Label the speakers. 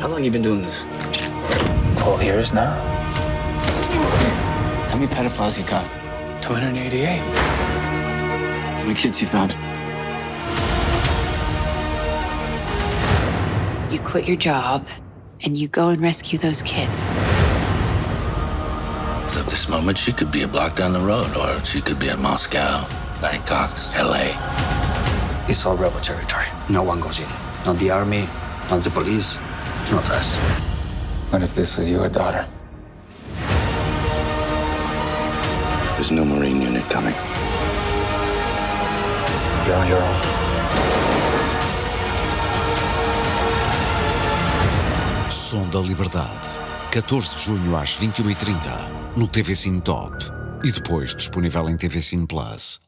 Speaker 1: How long you been doing this?
Speaker 2: 12 years now.
Speaker 1: How many pedophiles you caught?
Speaker 2: 288.
Speaker 1: How many kids you found?
Speaker 3: You quit your job and you go and rescue those kids.
Speaker 4: So at this moment, she could be a block down the road, or she could be in Moscow, Bangkok, LA.
Speaker 5: It's all rebel territory. No one goes in. Not the army, not the police, not us.
Speaker 2: What if this was your daughter?
Speaker 4: There's no Marine unit coming.
Speaker 5: You're on your own.
Speaker 6: Som da Liberdade. 14 de junho às 21h30 no TV Cine Top e depois disponível em TV Cine Plus.